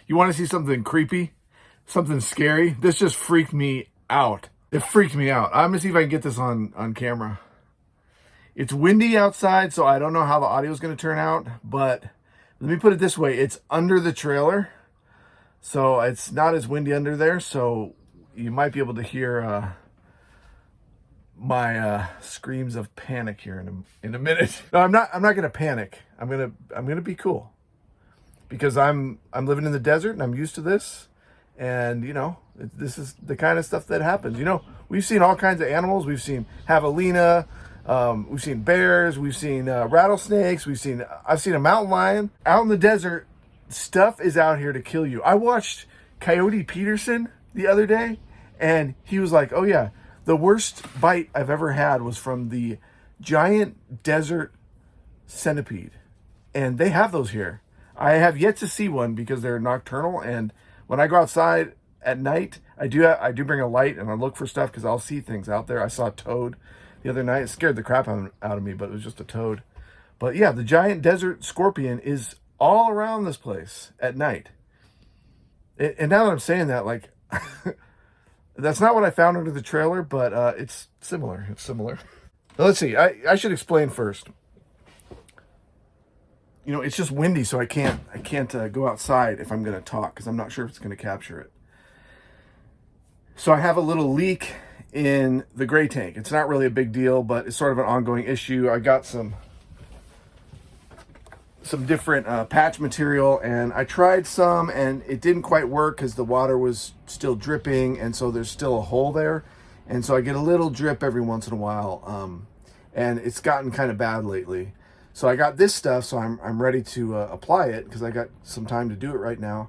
You want to see something creepy? Something scary? This just freaked me out. It freaked me out. I'm going to see if I can get this on camera. It's windy outside, so I don't know how the audio is going to turn out, but let me put it this way. It's under the trailer, so it's not as windy under there, so you might be able to hear my screams of panic here in a minute. No, I'm not going to panic. I'm going to be cool, because I'm living in the desert and I'm used to this, and you know, this is the kind of stuff that happens. You know, we've seen all kinds of animals. We've seen javelina. We've seen bears, we've seen rattlesnakes, I've seen a mountain lion. Out in the desert, stuff is out here to kill you. I watched Coyote Peterson the other day, and he was like, oh yeah, the worst bite I've ever had was from the giant desert centipede. And they have those here. I have yet to see one because they're nocturnal, and when I go outside at night, I do bring a light and I look for stuff because I'll see things out there. I saw a toad the other night. It scared the crap out of me, but it was just a toad. But yeah, the giant desert scorpion is all around this place at night. And now that I'm saying that, like, that's not what I found under the trailer, but it's similar. It's similar. Now, let's see. I should explain first. You know, it's just windy, so I can't go outside if I'm going to talk, because I'm not sure if it's going to capture it. So I have a little leak in the gray tank. It's not really a big deal, but it's sort of an ongoing issue. I got some different patch material, and I tried some, and it didn't quite work because the water was still dripping, and so there's still a hole there, and so I get a little drip every once in a while, and it's gotten kind of bad lately. So I got this stuff, so I'm ready to apply it, because I got some time to do it right now.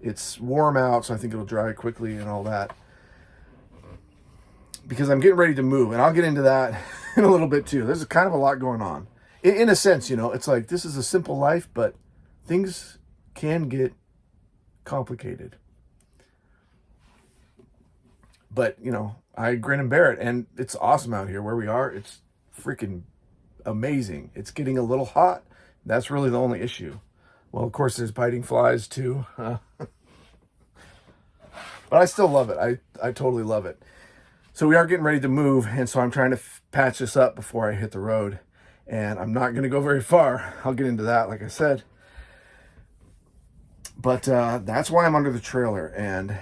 It's warm out, so I think it'll dry quickly and all that, because I'm getting ready to move, and I'll get into that in a little bit too. There's kind of a lot going on. In a sense, you know, it's like, this is a simple life, but things can get complicated. But, you know, I grin and bear it, and it's awesome out here where we are. It's freaking amazing. It's getting a little hot. That's really the only issue. Well, of course, there's biting flies too. But I still love it. I totally love it. So we are getting ready to move, and so I'm trying to patch this up before I hit the road. And I'm not going to go very far. I'll get into that, like I said. But that's why I'm under the trailer. And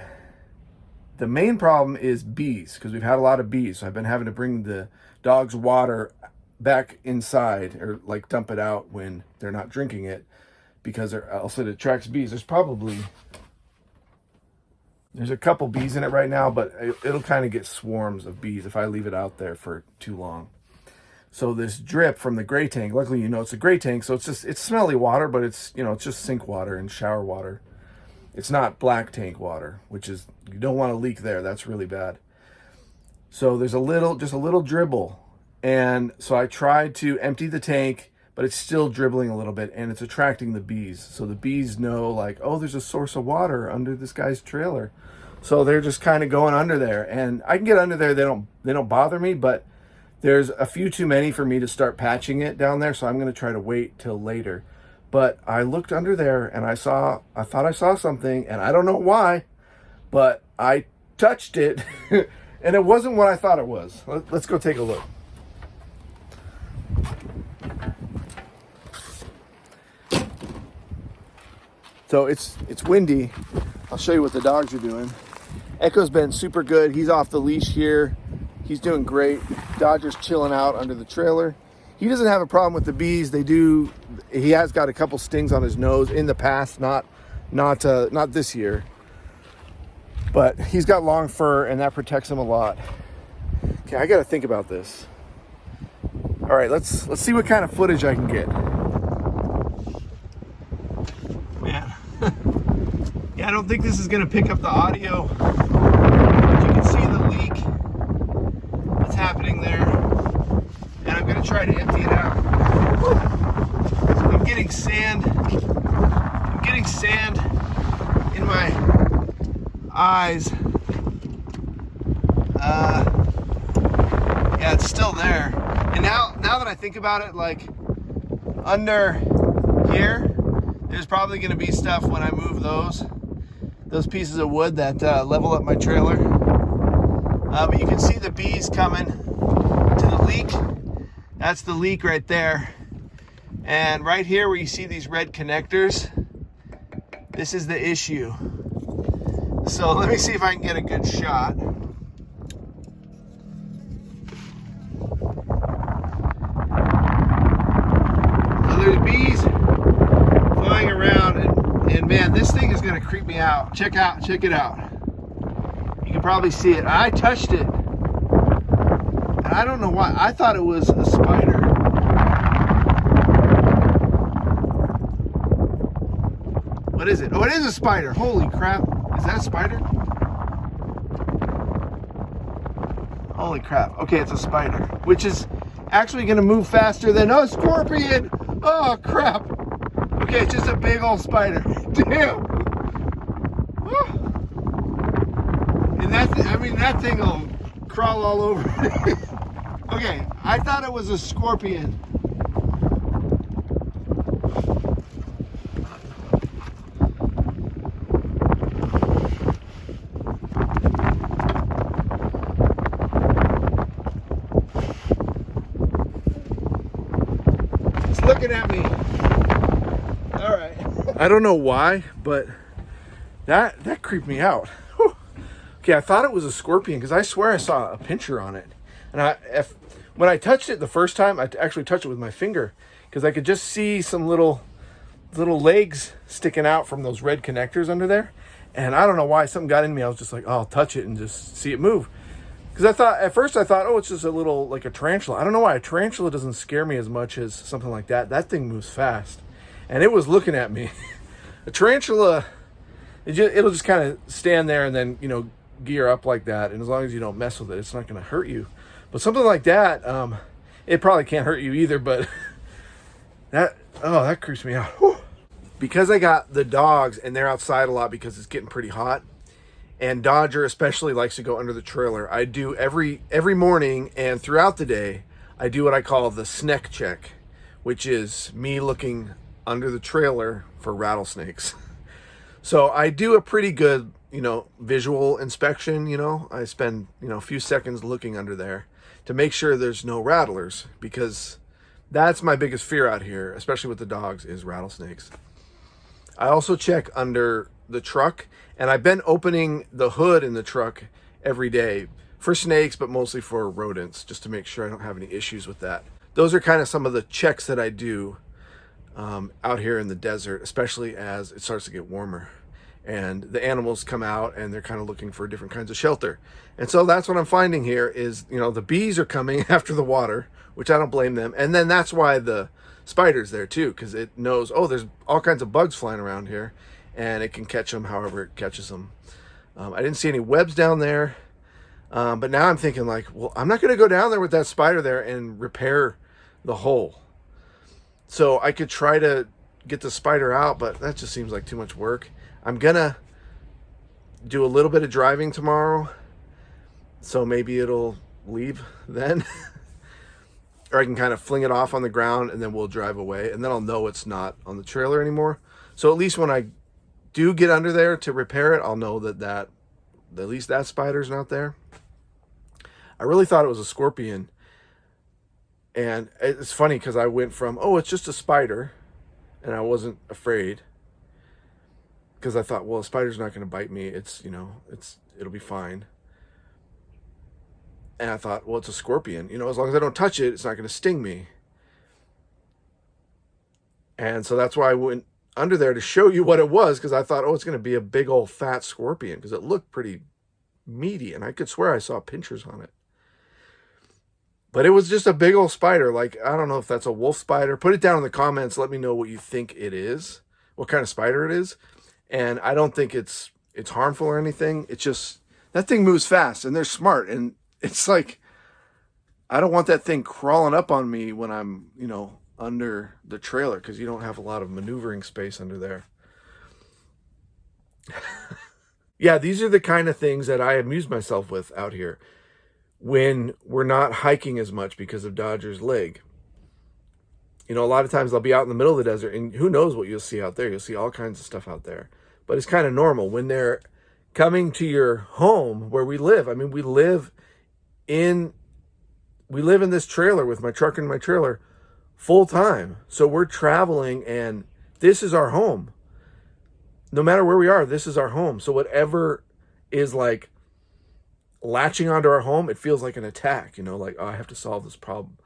the main problem is bees, because we've had a lot of bees. So I've been having to bring the dogs' water back inside, or like dump it out when they're not drinking it, because else it attracts bees. There's a couple bees in it right now, but it'll kind of get swarms of bees if I leave it out there for too long. So this drip from the gray tank, luckily, you know, it's a gray tank, so it's smelly water, but it's, you know, it's just sink water and shower water. It's not black tank water, which is, you don't want to leak there. That's really bad. So there's just a little dribble. And so I tried to empty the tank, but it's still dribbling a little bit, and it's attracting the bees. So the bees know, like, oh, there's a source of water under this guy's trailer. So they're just kind of going under there, and I can get under there. They don't bother me, but there's a few too many for me to start patching it down there. So I'm going to try to wait till later. But I looked under there, and I thought I saw something, and I don't know why, but I touched it and it wasn't what I thought it was. Let's go take a look. So it's windy. I'll show you what the dogs are doing. Echo's been super good. He's off the leash here. He's doing great. Dodger's chilling out under the trailer. He doesn't have a problem with the bees. He has got a couple stings on his nose in the past, not this year. But he's got long fur, and that protects him a lot. Okay, I got to think about this. All right, let's see what kind of footage I can get. Man, yeah, I don't think this is gonna pick up the audio, but you can see the leak that's happening there, and I'm gonna try to empty it out. I'm getting sand in my eyes. Yeah, it's still there. And now that I think about it, like under here, there's probably going to be stuff when I move those those pieces of wood that level up my trailer. But you can see the bees coming to the leak. That's the leak right there. And right here where you see these red connectors, this is the issue. So let me see if I can get a good shot. So there's bees flying around, and man, this thing is gonna creep me out. Check it out. You can probably see it. I touched it, and I don't know why. I thought it was a spider. What is it? Oh, it is a spider. Holy crap. Is that a spider? Holy crap. Okay, it's a spider, which is actually going to move faster than a scorpion. Oh, crap. Okay, it's just a big old spider. Damn. Woo. And that thing will crawl all over. Okay, I thought it was a scorpion. Looking at me. All right. I don't know why, but that creeped me out. Whew. Okay, I thought it was a scorpion because I swear I saw a pincher on it. And when I touched it the first time, I actually touched it with my finger because I could just see some little legs sticking out from those red connectors under there. And I don't know why, something got in me. I was just like, oh, I'll touch it and just see it move. Because at first I thought, oh, it's just a little, like a tarantula. I don't know why a tarantula doesn't scare me as much as something like that. That thing moves fast. And it was looking at me. A tarantula, it'll just kind of stand there and then, gear up like that. And as long as you don't mess with it, it's not going to hurt you. But something like that, it probably can't hurt you either. But that creeps me out. Whew. Because I got the dogs and they're outside a lot because it's getting pretty hot. And Dodger especially likes to go under the trailer. I do every morning and throughout the day, I do what I call the sneak check, which is me looking under the trailer for rattlesnakes. So I do a pretty good, visual inspection, I spend, a few seconds looking under there to make sure there's no rattlers, because that's my biggest fear out here, especially with the dogs, is rattlesnakes. I also check under the truck, and I've been opening the hood in the truck every day for snakes, but mostly for rodents, just to make sure I don't have any issues with that. Those are kind of some of the checks that I do out here in the desert, especially as it starts to get warmer and the animals come out and they're kind of looking for different kinds of shelter. And so that's what I'm finding here is, the bees are coming after the water, which I don't blame them. And then that's why the spider's there too, because it knows, oh, there's all kinds of bugs flying around here, and it can catch them however it catches them. I didn't see any webs down there, but now I'm thinking like, well, I'm not going to go down there with that spider there and repair the hole. So I could try to get the spider out, but that just seems like too much work. I'm going to do a little bit of driving tomorrow, so maybe it'll leave then. Or I can kind of fling it off on the ground and then we'll drive away, and then I'll know it's not on the trailer anymore. So at least when I do get under there to repair it, I'll know that at least that spider's not there. I really thought it was a scorpion. And it's funny because I went from, oh, it's just a spider, and I wasn't afraid because I thought, well, a spider's not going to bite me. It'll be fine. And I thought, well, it's a scorpion. As long as I don't touch it, it's not going to sting me. And so that's why I went under there to show you what it was, because I thought, oh, it's going to be a big old fat scorpion, because it looked pretty meaty, and I could swear I saw pinchers on it. But it was just a big old spider. Like, I don't know if that's a wolf spider. Put it down in the comments. Let me know what you think it is, what kind of spider it is. And I don't think it's harmful or anything. It's just, that thing moves fast, and they're smart. And it's like, I don't want that thing crawling up on me when I'm, under the trailer, because you don't have a lot of maneuvering space under there. Yeah, these are the kind of things that I amuse myself with out here when we're not hiking as much because of Dodger's leg. A lot of times I'll be out in the middle of the desert, and who knows what you'll see out there. You'll see all kinds of stuff out there. but it's kind of normal when they're coming to your home where we live. I mean, we live in this trailer with my truck and my trailer full time. So we're traveling and this is our home. No matter where we are, this is our home. So whatever is like latching onto our home, it feels like an attack, like, oh, I have to solve this problem.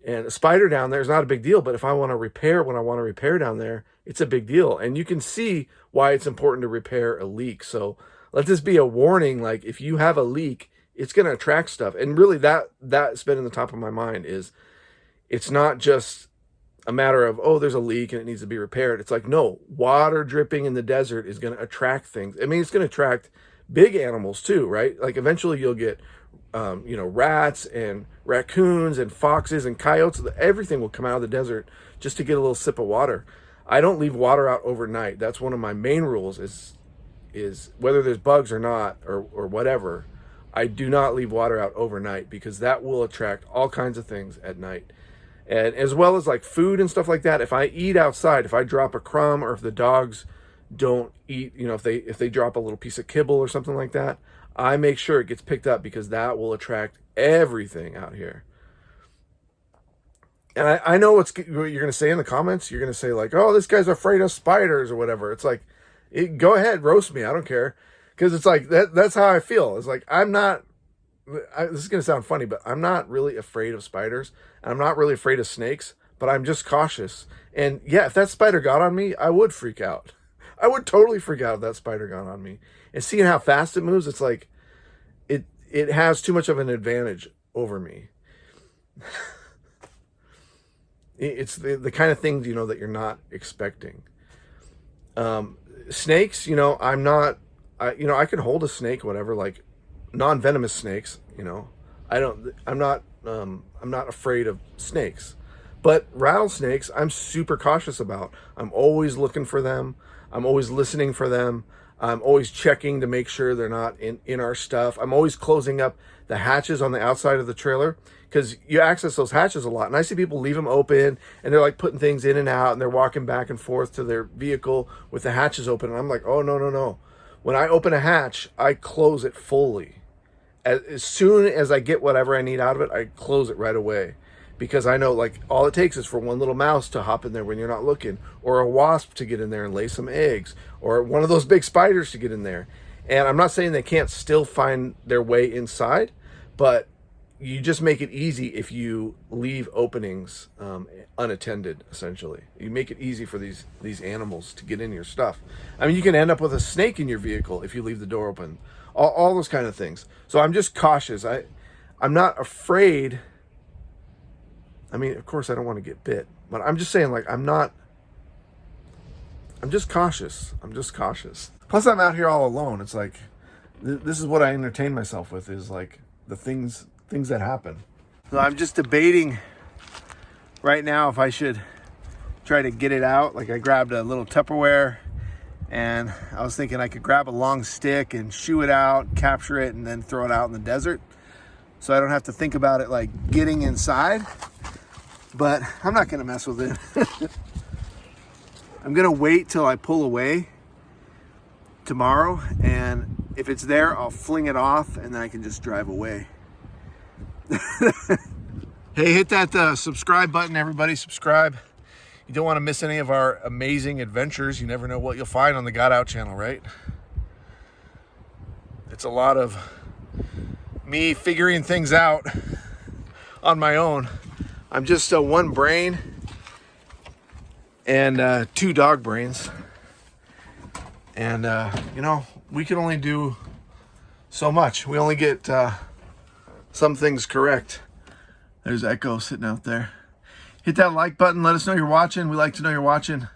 And a spider down there is not a big deal, but if I want to repair what I want to repair down there, it's a big deal. And you can see why it's important to repair a leak. So let this be a warning. Like, if you have a leak, it's going to attract stuff. And really that's been in the top of my mind is it's not just a matter of, oh, there's a leak and it needs to be repaired. It's like, no, water dripping in the desert is going to attract things. I mean, it's going to attract big animals too, right? Like eventually you'll get, rats and raccoons and foxes and coyotes. Everything will come out of the desert just to get a little sip of water. I don't leave water out overnight. That's one of my main rules is whether there's bugs or not, or whatever, I do not leave water out overnight because that will attract all kinds of things at night. And as well as like food and stuff like that, if I eat outside, if I drop a crumb or if the dogs don't eat, if they drop a little piece of kibble or something like that, I make sure it gets picked up because that will attract everything out here. And I know what you're going to say in the comments. You're going to say like, oh, this guy's afraid of spiders or whatever. It's like, go ahead, roast me. I don't care. Because it's like, that's how I feel. It's like, this is going to sound funny, but I'm not really afraid of spiders. And I'm not really afraid of snakes, but I'm just cautious. And yeah, if that spider got on me, I would freak out. I would totally freak out if that spider got on me. And seeing how fast it moves, it's like, it has too much of an advantage over me. It's the kind of things, that you're not expecting. Snakes, I'm not, I can hold a snake, whatever, like non-venomous snakes, I'm not afraid of snakes, but rattlesnakes, I'm super cautious about. I'm always looking for them. I'm always listening for them. I'm always checking to make sure they're not in our stuff. I'm always closing up the hatches on the outside of the trailer because you access those hatches a lot. And I see people leave them open and they're like putting things in and out and they're walking back and forth to their vehicle with the hatches open. And I'm like, oh, no. When I open a hatch, I close it fully. As soon as I get whatever I need out of it, I close it right away. Because I know like all it takes is for one little mouse to hop in there when you're not looking, or a wasp to get in there and lay some eggs, or one of those big spiders to get in there. And I'm not saying they can't still find their way inside, but you just make it easy if you leave openings unattended, essentially. You make it easy for these animals to get in your stuff. I mean, you can end up with a snake in your vehicle if you leave the door open. All those kind of things. So I'm just cautious. I'm not afraid. I mean, of course I don't want to get bit, but I'm just saying like, I'm just cautious. Plus I'm out here all alone. It's like, this is what I entertain myself with is like the things that happen. So I'm just debating right now if I should try to get it out. Like I grabbed a little Tupperware and I was thinking I could grab a long stick and shoo it out, capture it, and then throw it out in the desert. So I don't have to think about it like getting inside. But I'm not going to mess with it. I'm going to wait till I pull away tomorrow. And if it's there, I'll fling it off and then I can just drive away. Hey, hit that subscribe button, everybody. Subscribe. You don't want to miss any of our amazing adventures. You never know what you'll find on the Got Out channel, right? It's a lot of me figuring things out on my own. I'm just one brain and 2 dog brains. And, we can only do so much. We only get some things correct. There's Echo sitting out there. Hit that like button. Let us know you're watching. We like to know you're watching.